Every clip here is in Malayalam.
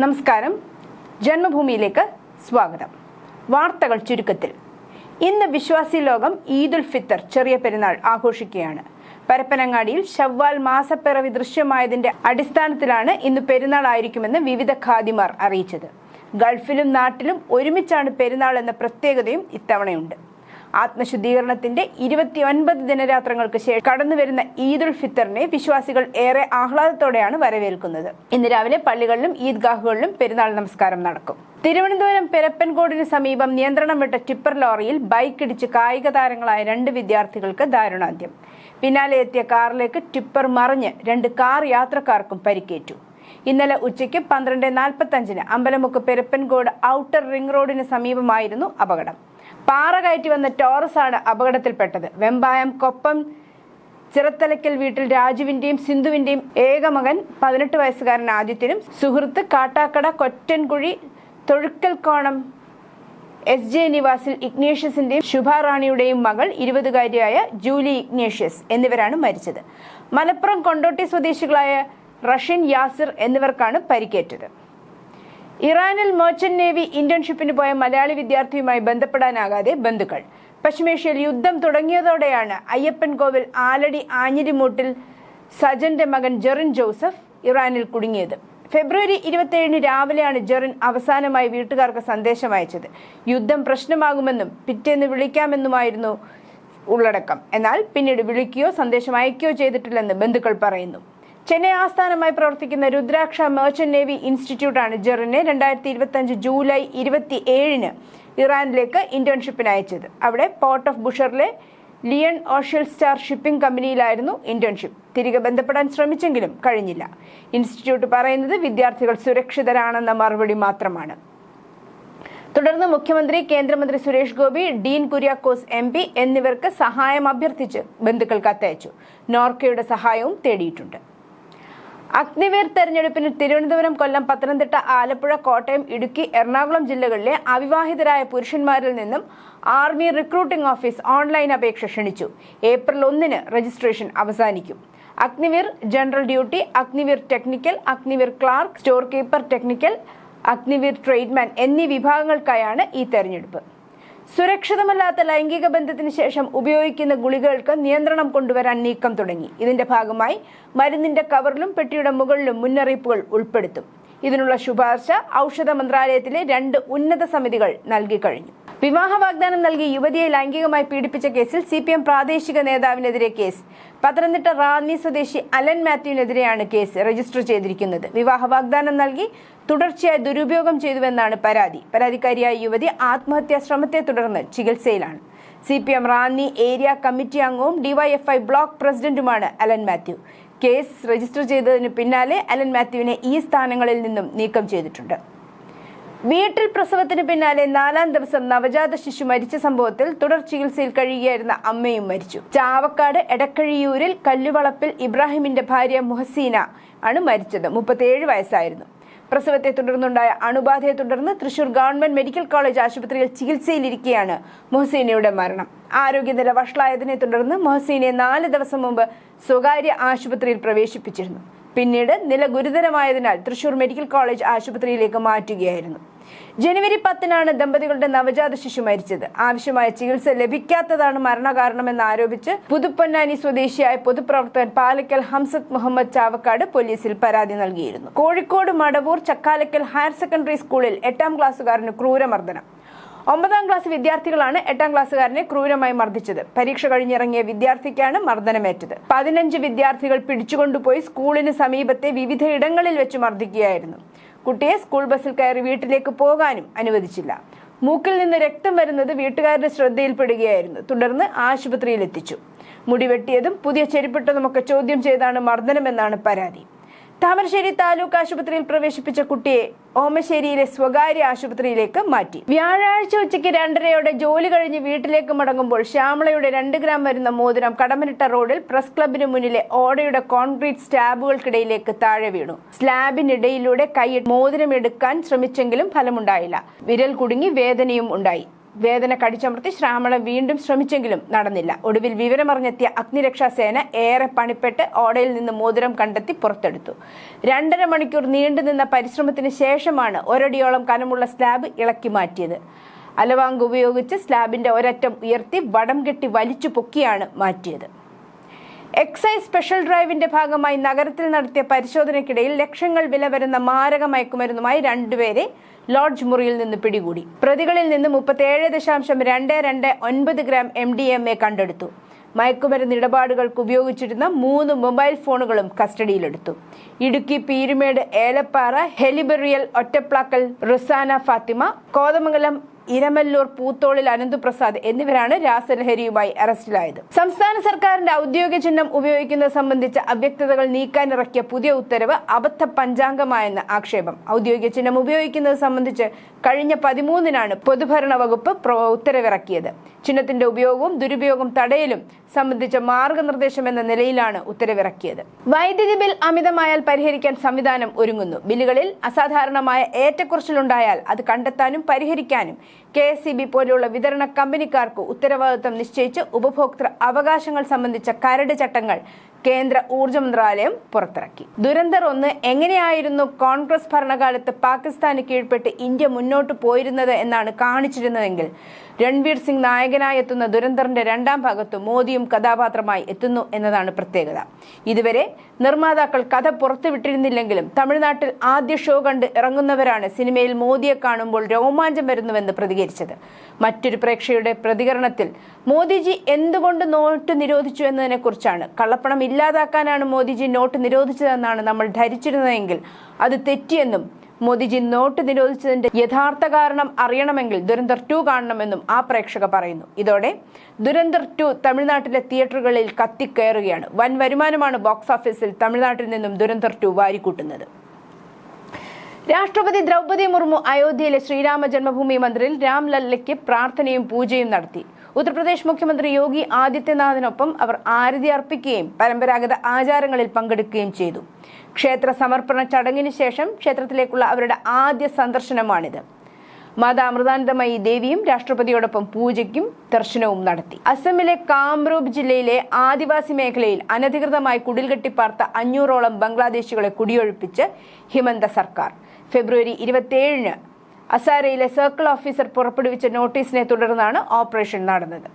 നമസ്കാരം. ജന്മഭൂമിയിലേക്ക് സ്വാഗതം. വാർത്തകൾ ചുരുക്കത്തിൽ. ഇന്ന് വിശ്വാസി ലോകം ഈദുൽ ഫിത്തർ ചെറിയ പെരുന്നാൾ ആഘോഷിക്കുകയാണ്. പരപ്പനങ്ങാടിയിൽ ശവ്വാൽ മാസപ്പിറവി ദൃശ്യമായതിന്റെ അടിസ്ഥാനത്തിലാണ് ഇന്ന് പെരുന്നാൾ ആയിരിക്കുമെന്ന് വിവിധ ഖാദിമാർ അറിയിച്ചത്. ഗൾഫിലും നാട്ടിലും ഒരുമിച്ചാണ് പെരുന്നാൾ എന്ന പ്രത്യേകതയും ഇത്തവണയുണ്ട്. ആത്മശുദ്ധീകരണത്തിന്റെ 29 ദിനരാത്രങ്ങൾക്ക് ശേഷം കടന്നുവരുന്ന ഈദുൽ ഫിത്തറിനെ വിശ്വാസികൾ ഏറെ ആഹ്ലാദത്തോടെയാണ് വരവേൽക്കുന്നത്. ഇന്ന് രാവിലെ പള്ളികളിലും ഈദ്ഗാഹുകളിലും പെരുന്നാൾ നമസ്കാരം നടക്കും. തിരുവനന്തപുരം പെരപ്പൻകോടിന് സമീപം നിയന്ത്രണം വിട്ട ടിപ്പർ ലോറിയിൽ ബൈക്കിടിച്ച് കായിക താരങ്ങളായ 2 വിദ്യാർത്ഥികൾക്ക് ദാരുണാന്ത്യം. പിന്നാലെ എത്തിയ കാറിലേക്ക് ടിപ്പർ മറിഞ്ഞ് 2 കാർ യാത്രക്കാർക്കും പരിക്കേറ്റു. ഇന്നലെ ഉച്ചയ്ക്ക് 12:45 അമ്പലമുക്ക് പെരപ്പൻകോട് ഔട്ടർ റിംഗ് റോഡിന് സമീപമായിരുന്നു അപകടം. പാറ കയറ്റി വന്ന ടോറസാണ് അപകടത്തിൽപ്പെട്ടത്. വെമ്പായം കൊപ്പം ചിറത്തലയ്ക്കൽ വീട്ടിൽ രാജുവിന്റെയും സിന്ധുവിന്റെയും ഏകമകൻ 18 വയസ്സുകാരൻ ആദിത്യനും സുഹൃത്ത് കാട്ടാക്കട കൊറ്റൻകുഴി തൊഴുക്കൽക്കോണം SJ നിവാസിൽ ഇഗ്നേഷ്യസിന്റെയും ശുഭാറാണിയുടെയും മകൾ 20-കാരിയായ ജൂലി ഇഗ്നേഷ്യസ് എന്നിവരാണ് മരിച്ചത്. മലപ്പുറം കൊണ്ടോട്ടി സ്വദേശികളായ റഷ്യൻ യാസിർ എന്നിവർക്കാണ് പരിക്കേറ്റത്. ഇറാനിൽ മെർച്ചന്റ് നേവി ഇന്റേൺഷിപ്പിന് പോയ മലയാളി വിദ്യാർത്ഥിയുമായി ബന്ധപ്പെടാനാകാതെ ബന്ധുക്കൾ. പശ്ചിമേഷ്യയിൽ യുദ്ധം തുടങ്ങിയതോടെയാണ് അയ്യപ്പൻകോവിൽ ആലടി ആഞ്ഞിലിമൂട്ടിൽ സജന്റെ മകൻ ജെറിൻ ജോസഫ് ഇറാനിൽ കുടുങ്ങിയത്. ഫെബ്രുവരി 27 രാവിലെയാണ് ജെറിൻ അവസാനമായി വീട്ടുകാർക്ക് സന്ദേശം അയച്ചത്. യുദ്ധം പ്രശ്നമാകുമെന്നും പിറ്റേന്ന് വിളിക്കാമെന്നുമായിരുന്നു ഉള്ളടക്കം. എന്നാൽ പിന്നീട് വിളിക്കുകയോ സന്ദേശം അയക്കുകയോ ചെയ്തിട്ടില്ലെന്ന് ബന്ധുക്കൾ പറയുന്നു. ചെന്നൈ ആസ്ഥാനമായി പ്രവർത്തിക്കുന്ന രുദ്രാക്ഷ മെർച്ചന്റ് നേവി ഇൻസ്റ്റിറ്റ്യൂട്ടാണ് ജെറിനെ 2025 ജൂലൈ 27 ഇറാനിലേക്ക് ഇന്റേൺഷിപ്പിന് അയച്ചത്. അവിടെ പോർട്ട് ഓഫ് ബുഷറിലെ ലിയൺ ഓഷ്യൽ സ്റ്റാർ ഷിപ്പിംഗ് കമ്പനിയിലായിരുന്നു ഇന്റേൺഷിപ്പ്. തിരികെ ബന്ധപ്പെടാൻ ശ്രമിച്ചെങ്കിലും കഴിഞ്ഞില്ല. ഇൻസ്റ്റിറ്റ്യൂട്ട് പറയുന്നത് വിദ്യാർത്ഥികൾ സുരക്ഷിതരാണെന്ന മറുപടി മാത്രമാണ്. തുടർന്ന് മുഖ്യമന്ത്രി, കേന്ദ്രമന്ത്രി സുരേഷ് ഗോപി, ഡീൻ കുര്യാക്കോസ് MP എന്നിവർക്ക് സഹായം അഭ്യർത്ഥിച്ച് ബന്ധുക്കൾ കത്തയച്ചു. നോർക്കയുടെ സഹായവും തേടിയിട്ടുണ്ട്. അഗ്നിവീർ തെരഞ്ഞെടുപ്പിന് തിരുവനന്തപുരം, കൊല്ലം, പത്തനംതിട്ട, ആലപ്പുഴ, കോട്ടയം, ഇടുക്കി, എറണാകുളം ജില്ലകളിലെ അവിവാഹിതരായ പുരുഷന്മാരിൽ നിന്നും ആർമി റിക്രൂട്ടിംഗ് ഓഫീസ് ഓൺലൈൻ അപേക്ഷ ക്ഷണിച്ചു. ഏപ്രിൽ 1 രജിസ്ട്രേഷൻ അവസാനിക്കും. Agniveer general duty, Agniveer technical, Agniveer clerk, store keeper technical, Agniveer tradesman എന്നീ വിഭാഗങ്ങൾക്കായാണ് ഈ തെരഞ്ഞെടുപ്പ്. സുരക്ഷിതമല്ലാത്ത ലൈംഗിക ബന്ധത്തിന് ശേഷം ഉപയോഗിക്കുന്ന ഗുളികകൾക്ക് നിയന്ത്രണം കൊണ്ടുവരാൻ നീക്കം തുടങ്ങി. ഇതിന്റെ ഭാഗമായി മരുന്നിന്റെ കവറിലും പെട്ടിയുടെ മുകളിലും മുന്നറിയിപ്പുകൾ ഉൾപ്പെടുത്തും. ഇതിനുള്ള ശുപാർശ ഔഷധ മന്ത്രാലയത്തിലെ 2 ഉന്നത സമിതികൾ നൽകി കഴിഞ്ഞു. വിവാഹ വാഗ്ദാനം നൽകി യുവതിയെ ലൈംഗികമായി പീഡിപ്പിച്ച കേസിൽ CPM പ്രാദേശിക നേതാവിനെതിരെ കേസ്. പത്തനംതിട്ട റാന്നി സ്വദേശി അലൻ മാത്യുവിനെതിരെയാണ് കേസ് രജിസ്റ്റർ ചെയ്തിരിക്കുന്നത്. വിവാഹ വാഗ്ദാനം നൽകി തുടർച്ചയായി ദുരുപയോഗം ചെയ്തുവെന്നാണ് പരാതി. പരാതിക്കാരിയായ യുവതി ആത്മഹത്യാ ശ്രമത്തെ തുടർന്ന് ചികിത്സയിലാണ്. CPM റാന്നി ഏരിയ കമ്മിറ്റി അംഗവും DYFI ബ്ലോക്ക് പ്രസിഡന്റുമാണ് അലൻ മാത്യു. കേസ് രജിസ്റ്റർ ചെയ്തതിന് പിന്നാലെ അലൻ മാത്യുവിനെ ഈ സ്ഥാനങ്ങളിൽ നിന്നും നീക്കം ചെയ്തിട്ടുണ്ട്. വീട്ടിൽ പ്രസവത്തിന് പിന്നാലെ 4ാം ദിവസം നവജാത ശിശു മരിച്ച സംഭവത്തിൽ തുടർ ചികിത്സയിൽ കഴിയുകയായിരുന്ന അമ്മയും മരിച്ചു. ചാവക്കാട് എടക്കഴിയൂരിൽ കല്ലുവളപ്പിൽ ഇബ്രാഹിമിന്റെ ഭാര്യ മുഹസീന ആണ് മരിച്ചത്. 37 വയസ്സായിരുന്നു. പ്രസവത്തെ തുടർന്നുണ്ടായ അണുബാധയെ തുടർന്ന് തൃശൂർ ഗവൺമെന്റ് മെഡിക്കൽ കോളേജ് ആശുപത്രിയിൽ ചികിത്സയിലിരിക്കെയാണ് മുഹസീനയുടെ മരണം. ആരോഗ്യനില വഷളായതിനെ തുടർന്ന് മുഹസീനയെ 4 ദിവസം മുമ്പ് സ്വകാര്യ ആശുപത്രിയിൽ പ്രവേശിപ്പിച്ചിരുന്നു. പിന്നീട് നില ഗുരുതരമായതിനാൽ തൃശൂർ മെഡിക്കൽ കോളേജ് ആശുപത്രിയിലേക്ക് മാറ്റുകയായിരുന്നു. ജനുവരി 10 ദമ്പതികളുടെ നവജാത ശിശു മരിച്ചത്. ആവശ്യമായ ചികിത്സ ലഭിക്കാത്തതാണ് മരണകാരണമെന്ന് ആരോപിച്ച് പുതുപ്പൊന്നാനി സ്വദേശിയായ പൊതുപ്രവർത്തകൻ പാലക്കൽ ഹംസത്ത് മുഹമ്മദ് ചാവക്കാട് പോലീസിൽ പരാതി നൽകിയിരുന്നു. കോഴിക്കോട് മടവൂർ ചക്കാലക്കൽ ഹയർ സെക്കൻഡറി സ്കൂളിൽ 8ാം ക്ലാസ്സുകാരന് ക്രൂരമർദ്ദനം. 9ാം ക്ലാസ് വിദ്യാർത്ഥികളാണ് 8ാം ക്ലാസ്സുകാരനെ ക്രൂരമായി മർദ്ദിച്ചത്. പരീക്ഷ കഴിഞ്ഞിറങ്ങിയ വിദ്യാർത്ഥിക്കാണ് മർദ്ദനമേറ്റത്. 15 വിദ്യാർത്ഥികൾ പിടിച്ചുകൊണ്ടുപോയി സ്കൂളിന് സമീപത്തെ വിവിധ ഇടങ്ങളിൽ വെച്ച് മർദ്ദിക്കുകയായിരുന്നു. കുട്ടിയെ സ്കൂൾ ബസ്സിൽ കയറി വീട്ടിലേക്ക് പോകാനും അനുവദിച്ചില്ല. മൂക്കിൽ നിന്ന് രക്തം വരുന്നത് വീട്ടുകാരുടെ ശ്രദ്ധയിൽപ്പെടുകയായിരുന്നു. തുടർന്ന് ആശുപത്രിയിൽ എത്തിച്ചു. മുടി വെട്ടിയതും പുതിയ ചെരുപ്പിട്ടതുമൊക്കെ ചോദ്യം ചെയ്താണ് മർദ്ദനമെന്നാണ് പരാതി. താമരശ്ശേരി താലൂക്ക് ആശുപത്രിയിൽ പ്രവേശിപ്പിച്ച കുട്ടിയെ ഓമശ്ശേരിയിലെ സ്വകാര്യ ആശുപത്രിയിലേക്ക് മാറ്റി. വ്യാഴാഴ്ച ഉച്ചയ്ക്ക് 2:30 ജോലി കഴിഞ്ഞ് വീട്ടിലേക്ക് മടങ്ങുമ്പോൾ ശ്യാമളയുടെ 2 ഗ്രാം വരുന്ന മോതിരം കടമനിട്ട റോഡിൽ പ്രസ് ക്ലബിന് മുന്നിലെ ഓടയുടെ കോൺക്രീറ്റ് സ്ലാബുകൾക്കിടയിലേക്ക് താഴെ വീണു. സ്ലാബിനിടയിലൂടെ കൈ മോതിരം എടുക്കാൻ ശ്രമിച്ചെങ്കിലും ഫലമുണ്ടായില്ല. വിരൽ കുടുങ്ങി വേദനയും ഉണ്ടായി. വേദന കടിച്ചമർത്തി ശ്രാമള വീണ്ടും ശ്രമിച്ചെങ്കിലും നടന്നില്ല. ഒടുവിൽ വിവരമറിഞ്ഞെത്തിയ അഗ്നിരക്ഷാസേന ഏറെ പണിപ്പെട്ട് ഓടയിൽ നിന്ന് മോതിരം കണ്ടെത്തി പുറത്തെടുത്തു. 2.5 മണിക്കൂർ നീണ്ടുനിന്ന പരിശ്രമത്തിന് ശേഷമാണ് ഒരടിയോളം കനമുള്ള സ്ലാബ് ഇളക്കി മാറ്റിയത്. അലവാങ്ക് ഉപയോഗിച്ച് സ്ലാബിന്റെ ഒരറ്റം ഉയർത്തി വടം കെട്ടി വലിച്ചു പൊക്കിയാണ് മാറ്റിയത്. എക്സൈസ് സ്പെഷ്യൽ ഡ്രൈവിന്റെ ഭാഗമായി നഗരത്തിൽ നടത്തിയ പരിശോധനയ്ക്കിടയിൽ ലക്ഷങ്ങൾ വില വരുന്ന മാരക മയക്കുമരുന്നുമായി 2 പേരെ ലോഡ്ജ് മുറിയിൽ നിന്ന് പിടികൂടി. പ്രതികളിൽ നിന്ന് 37.229 ഗ്രാം MDMA കണ്ടെടുത്തു. മയക്കുമരുന്ന് ഇടപാടുകൾക്ക് ഉപയോഗിച്ചിരുന്ന 3 മൊബൈൽ ഫോണുകളും കസ്റ്റഡിയിലെടുത്തു. ഇടുക്കി പീരുമേട് ഏലപ്പാറ ഹെലിബെറിയൽ ഒറ്റപ്ലാക്കൽ റുസാന ഫാത്തിമ, കോതമംഗലം ഇരമല്ലൂർ പൂത്തോളിൽ അനന്തുപ്രസാദ് എന്നിവരാണ് രാസലഹരിയുമായി അറസ്റ്റിലായത്. സംസ്ഥാന സർക്കാരിന്റെ ഔദ്യോഗിക ചിഹ്നം ഉപയോഗിക്കുന്നത് സംബന്ധിച്ച അവ്യക്തതകൾ നീക്കാനിറക്കിയ പുതിയ ഉത്തരവ് അബദ്ധ പഞ്ചാംഗമായെന്ന് ആക്ഷേപം. ഔദ്യോഗിക ചിഹ്നം ഉപയോഗിക്കുന്നത് സംബന്ധിച്ച് കഴിഞ്ഞ 13-നാണ് പൊതുഭരണ വകുപ്പ് ഉത്തരവിറക്കിയത്. ചിഹ്നത്തിന്റെ ഉപയോഗവും ദുരുപയോഗം തടയലും സംബന്ധിച്ച മാർഗനിർദ്ദേശം എന്ന നിലയിലാണ് ഉത്തരവിറക്കിയത്. വൈദ്യുതി ബിൽ അമിതമായാൽ പരിഹരിക്കാൻ സംവിധാനം ഒരുങ്ങുന്നു. ബില്ലുകളിൽ അസാധാരണമായ ഏറ്റക്കുറച്ചിലുണ്ടായാൽ അത് കണ്ടെത്താനും പരിഹരിക്കാനും KSEB പോലെയുള്ള വിതരണ കമ്പനിക്കാർക്ക് ഉത്തരവാദിത്തം നിശ്ചയിച്ച് ഉപഭോക്തൃ അവകാശങ്ങൾ സംബന്ധിച്ച കരട് ചട്ടങ്ങൾ കേന്ദ്ര ഊർജ്ജ മന്ത്രാലയം പുറത്തിറക്കി. ദുരന്തർ 1 എങ്ങനെയായിരുന്നു കോൺഗ്രസ് ഭരണകാലത്ത് പാകിസ്ഥാന് കീഴ്പ്പെട്ട് ഇന്ത്യ മുന്നോട്ട് പോയിരുന്നത് എന്നാണ് കാണിച്ചിരുന്നതെങ്കിൽ രൺവീർ സിംഗ് നായകനായി എത്തുന്ന ദുരന്തറിന്റെ 2ാം ഭാഗത്ത് മോദിയും കഥാപാത്രമായി എത്തുന്നു എന്നതാണ് പ്രത്യേകത. ഇതുവരെ നിർമ്മാതാക്കൾ കഥ പുറത്തുവിട്ടിരുന്നില്ലെങ്കിലും തമിഴ്നാട്ടിൽ ആദ്യ ഷോ കണ്ട് ഇറങ്ങുന്നവരാണ് സിനിമയിൽ മോദിയെ കാണുമ്പോൾ രോമാഞ്ചം വരുന്നുവെന്ന് പ്രതികരിച്ചത്. മറ്റൊരു പ്രേക്ഷകരുടെ പ്രതികരണത്തിൽ മോദിജി എന്തുകൊണ്ട് നോട്ട് നിരോധിച്ചു എന്നതിനെ കുറിച്ചാണ്. കള്ളപ്പണം ഇല്ലാതാക്കാനാണ് മോദിജി നോട്ട് നിരോധിച്ചതെന്നാണ് നമ്മൾ ധരിച്ചിരുന്നതെങ്കിൽ അത് തെറ്റിയെന്നും മോദിജി നോട്ട് നിരോധിച്ചതിന്റെ യഥാർത്ഥ കാരണം അറിയണമെങ്കിൽ ദുരന്തർ 2 കാണണമെന്നും ആ പ്രേക്ഷക പറയുന്നു. ഇതോടെ ദുരന്തർ 2 തമിഴ്നാട്ടിലെ തിയേറ്ററുകളിൽ കത്തിക്കയറുകയാണ്. വൻ വരുമാനമാണ് ബോക്സ് ഓഫീസിൽ തമിഴ്നാട്ടിൽ നിന്നും ദുരന്തർ 2 വാരിക്കൂട്ടുന്നത്. രാഷ്ട്രപതി ദ്രൗപദി മുർമു അയോധ്യയിലെ ശ്രീരാമ ജന്മഭൂമി മന്ദിറിൽ രാംലല്ലയ്ക്ക് പ്രാർത്ഥനയും പൂജയും നടത്തി. ഉത്തർപ്രദേശ് മുഖ്യമന്ത്രി യോഗി ആദിത്യനാഥിനൊപ്പം അവർ ആരതി അർപ്പിക്കുകയും പരമ്പരാഗത ആചാരങ്ങളിൽ പങ്കെടുക്കുകയും ചെയ്തു. ക്ഷേത്ര സമർപ്പണ ചടങ്ങിന് ശേഷം ക്ഷേത്രത്തിലേക്കുള്ള അവരുടെ ആദ്യ സന്ദർശനമാണിത്. മാതാ അമൃതാനന്ദമയി ദേവിയും രാഷ്ട്രപതിയോടൊപ്പം പൂജയ്ക്കും ദർശനവും നടത്തി. അസമിലെ കാംരൂപ് ജില്ലയിലെ ആദിവാസി മേഖലയിൽ അനധികൃതമായി കുടിൽകെട്ടിപ്പാർത്ത 500ഓളം ബംഗ്ലാദേശികളെ കുടിയൊഴിപ്പിച്ച് ഹിമന്ത സർക്കാർ. ഫെബ്രുവരി 27-ന് അസാരയിലെ സർക്കിൾ ഓഫീസർ പുറപ്പെടുവിച്ച നോട്ടീസിനെ തുടർന്നാണ് ഓപ്പറേഷൻ നടന്നത്.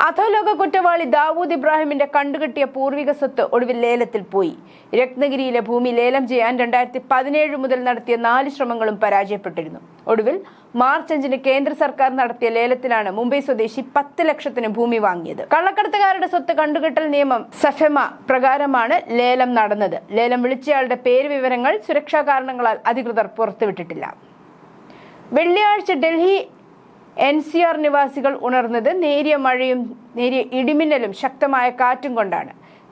അധോലോക കുറ്റവാളി ദാവൂദ് ഇബ്രാഹിമിന്റെ കണ്ടുകെട്ടിയ പൂർവിക സ്വത്ത് ഒടുവിൽ ലേലത്തിൽ പോയി. രത്നഗിരിയിലെ ഭൂമി ലേലം ചെയ്യാൻ 2017 മുതൽ നടത്തിയ 4 ശ്രമങ്ങളും പരാജയപ്പെട്ടിരുന്നു. ഒടുവിൽ മാർച്ച് 5-ന് കേന്ദ്ര സർക്കാർ നടത്തിയ ലേലത്തിലാണ് മുംബൈ സ്വദേശി 10 ലക്ഷത്തിന് ഭൂമി വാങ്ങിയത്. കള്ളക്കടത്തുകാരുടെ സ്വത്ത് കണ്ടുകെട്ടൽ നിയമം സഫെമ പ്രകാരമാണ് ലേലം നടന്നത്. ലേലം വിളിച്ചയാളുടെ പേര് വിവരങ്ങൾ സുരക്ഷാ കാരണങ്ങളാൽ അധികൃതർ പുറത്തുവിട്ടിട്ടില്ല. വെള്ളിയാഴ്ച ഡൽഹി NCR നിവാസികൾ ഉണർന്നത് നേരിയ മഴയും നേരിയ ഇടിമിന്നലും ശക്തമായ കാറ്റും കൊണ്ടാണ്.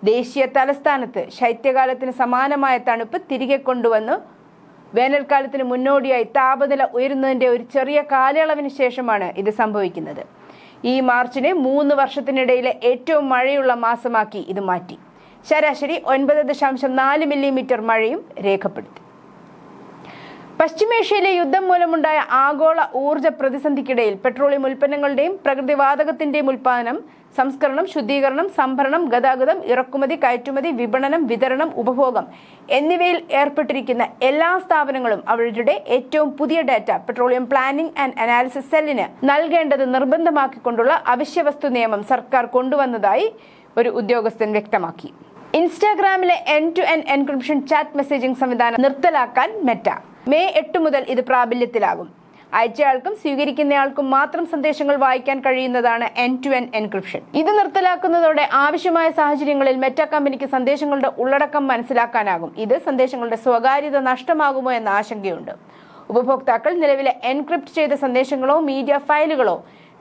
ദേശീയ തലസ്ഥാനത്ത് ശൈത്യകാലത്തിന് സമാനമായ തണുപ്പ് തിരികെ കൊണ്ടുവന്നു. വേനൽക്കാലത്തിന് മുന്നോടിയായി താപനില ഉയരുന്നതിന്റെ ഒരു ചെറിയ കാലയളവിന് ശേഷമാണ് ഇത് സംഭവിക്കുന്നത്. ഈ മാർച്ചിനെ 3 വർഷത്തിനിടയിലെ ഏറ്റവും മഴയുള്ള മാസമാക്കി ഇത് മാറ്റി. ശരാശരി 9.4 മില്ലിമീറ്റർ മഴയും രേഖപ്പെടുത്തി. പശ്ചിമേഷ്യയിലെ യുദ്ധം മൂലമുണ്ടായ ആഗോള ഊർജ്ജ പ്രതിസന്ധിക്കിടയിൽ പെട്രോളിയം ഉൽപ്പന്നങ്ങളുടെയും പ്രകൃതിവാതകത്തിന്റെയും ഉൽപ്പാദനം, സംസ്കരണം, ശുദ്ധീകരണം, സംഭരണം, ഗതാഗതം, ഇറക്കുമതി, കയറ്റുമതി, വിപണനം, വിതരണം, ഉപഭോഗം എന്നിവയിൽ ഏർപ്പെട്ടിരിക്കുന്ന എല്ലാ സ്ഥാപനങ്ങളും അവരുടെ ഏറ്റവും പുതിയ data petroleum planning and analysis സെല്ലിന് നൽകേണ്ടത് നിർബന്ധമാക്കിക്കൊണ്ടുള്ള അവശ്യവസ്തു നിയമം സർക്കാർ കൊണ്ടുവന്നതായി ഒരു ഉദ്യോഗസ്ഥൻ വ്യക്തമാക്കി. ഇൻസ്റ്റാഗ്രാമിലെ end-to-end എൻക്രിപ്ഷൻ ചാറ്റ് മെസ്സേജിംഗ് സംവിധാനം നിർത്തലാക്കാൻ മെറ്റ. മെയ് 8 മുതൽ ഇത് പ്രാബല്യത്തിലാകും. അയച്ചയാൾക്കും സ്വീകരിക്കുന്നയാൾക്കും മാത്രം സന്ദേശങ്ങൾ വായിക്കാൻ കഴിയുന്നതാണ് end-to-end എൻക്രിപ്ഷൻ. ഇത് നിർത്തലാക്കുന്നതോടെ ആവശ്യമായ സാഹചര്യങ്ങളിൽ മെറ്റ കമ്പനിക്ക് സന്ദേശങ്ങളുടെ ഉള്ളടക്കം മനസ്സിലാക്കാനാകും. ഇത് സന്ദേശങ്ങളുടെ സ്വകാര്യത നഷ്ടമാകുമോ എന്ന ആശങ്കയുണ്ട്. ഉപഭോക്താക്കൾ നിലവിലെ എൻക്രിപ്റ്റ് ചെയ്ത സന്ദേശങ്ങളോ മീഡിയ ഫയലുകളോ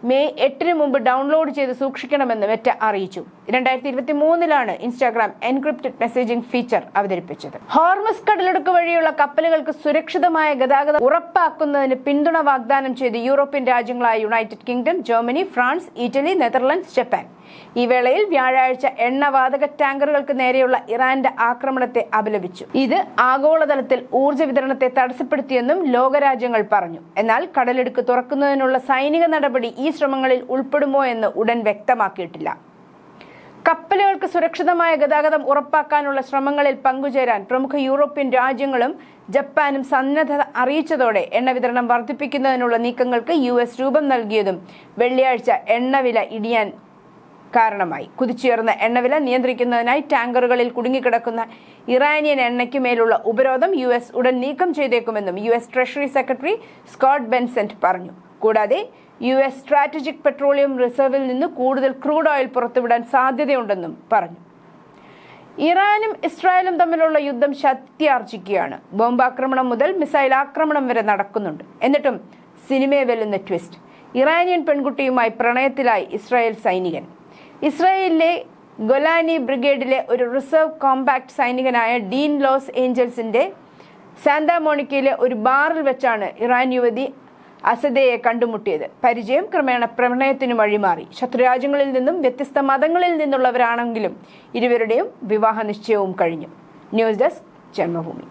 മെയ് 8-ന് മുമ്പ് ഡൗൺലോഡ് ചെയ്ത് സൂക്ഷിക്കണമെന്ന് മെറ്റ അറിയിച്ചു. 2023 ഇൻസ്റ്റാഗ്രാം എൻക്രിപ്റ്റഡ് മെസ്സേജിംഗ് ഫീച്ചർ അവതരിപ്പിച്ചത്. ഹോർമസ് കടലിടുക്ക് വഴിയുള്ള കപ്പലുകൾക്ക് സുരക്ഷിതമായ ഗതാഗതം ഉറപ്പാക്കുന്നതിന് പിന്തുണ വാഗ്ദാനം ചെയ്ത് യൂറോപ്യൻ രാജ്യങ്ങളായ United Kingdom, Germany, France, Italy, Netherlands, Japan. ഈ വേളയിൽ വ്യാഴാഴ്ച എണ്ണവാതക ടാങ്കറുകൾക്ക് നേരെയുള്ള ഇറാന്റെ ആക്രമണത്തെ അപലപിച്ചു. ഇത് ആഗോളതലത്തിൽ ഊർജ്ജ വിതരണത്തെ തടസ്സപ്പെടുത്തിയെന്നും ലോകരാജ്യങ്ങൾ പറഞ്ഞു. എന്നാൽ കടലിടുക്ക് തുറക്കുന്നതിനുള്ള സൈനിക നടപടി ഈ ശ്രമങ്ങളിൽ ഉൾപ്പെടുമോ എന്ന് ഉടൻ വ്യക്തമാക്കിയിട്ടില്ല. കപ്പലുകൾക്ക് സുരക്ഷിതമായ ഗതാഗതം ഉറപ്പാക്കാനുള്ള ശ്രമങ്ങളിൽ പങ്കുചേരാൻ പ്രമുഖ യൂറോപ്യൻ രാജ്യങ്ങളും ജപ്പാനും സന്നദ്ധത അറിയിച്ചതോടെ എണ്ണ വിതരണം വർദ്ധിപ്പിക്കുന്നതിനുള്ള നീക്കങ്ങൾക്ക് US രൂപം നൽകിയതും വെള്ളിയാഴ്ച എണ്ണവില ഇടിയാൻ കാരണമായി. കുതിച്ചുയർന്ന എണ്ണവില നിയന്ത്രിക്കുന്നതിനായി ടാങ്കറുകളിൽ കുടുങ്ങിക്കിടക്കുന്ന ഇറാനിയൻ എണ്ണയ്ക്ക് മേലുള്ള ഉപരോധം US ഉടൻ നീക്കം ചെയ്തേക്കുമെന്നും US ട്രഷറി സെക്രട്ടറി സ്കോട്ട് ബെൻസെന്റ് പറഞ്ഞു. കൂടാതെ US സ്ട്രാറ്റജിക് പെട്രോളിയം റിസർവിൽ നിന്ന് കൂടുതൽ ക്രൂഡ് ഓയിൽ പുറത്തുവിടാൻ സാധ്യതയുണ്ടെന്നും പറഞ്ഞു. ഇറാനും ഇസ്രായേലും തമ്മിലുള്ള യുദ്ധം ശക്തിയാർജിക്കുകയാണ്. ബോംബാക്രമണം മുതൽ മിസൈൽ ആക്രമണം വരെ നടക്കുന്നുണ്ട്. എന്നിട്ടും സിനിമയെ വെല്ലുന്ന ട്വിസ്റ്റ്. ഇറാനിയൻ പെൺകുട്ടിയുമായി പ്രണയത്തിലായി ഇസ്രായേൽ സൈനികൻ. ഇസ്രായേലിലെ ഗൊലാനി ബ്രിഗേഡിലെ ഒരു റിസർവ് കോമ്പാക്ട് സൈനികനായ ഡീൻ ലോസ് ഏഞ്ചൽസിന്റെ സാന്താ മോണിക്കയിലെ ഒരു ബാറിൽ വെച്ചാണ് ഇറാൻ യുവതി അസദയെ കണ്ടുമുട്ടിയത്. പരിചയം ക്രമേണ പ്രണയത്തിനു വഴിമാറി. ശത്രുരാജ്യങ്ങളിൽ നിന്നും വ്യത്യസ്ത മതങ്ങളിൽ നിന്നുള്ളവരാണെങ്കിലും ഇരുവരുടെയും വിവാഹ നിശ്ചയവും കഴിഞ്ഞു. News desk Janmabhumi.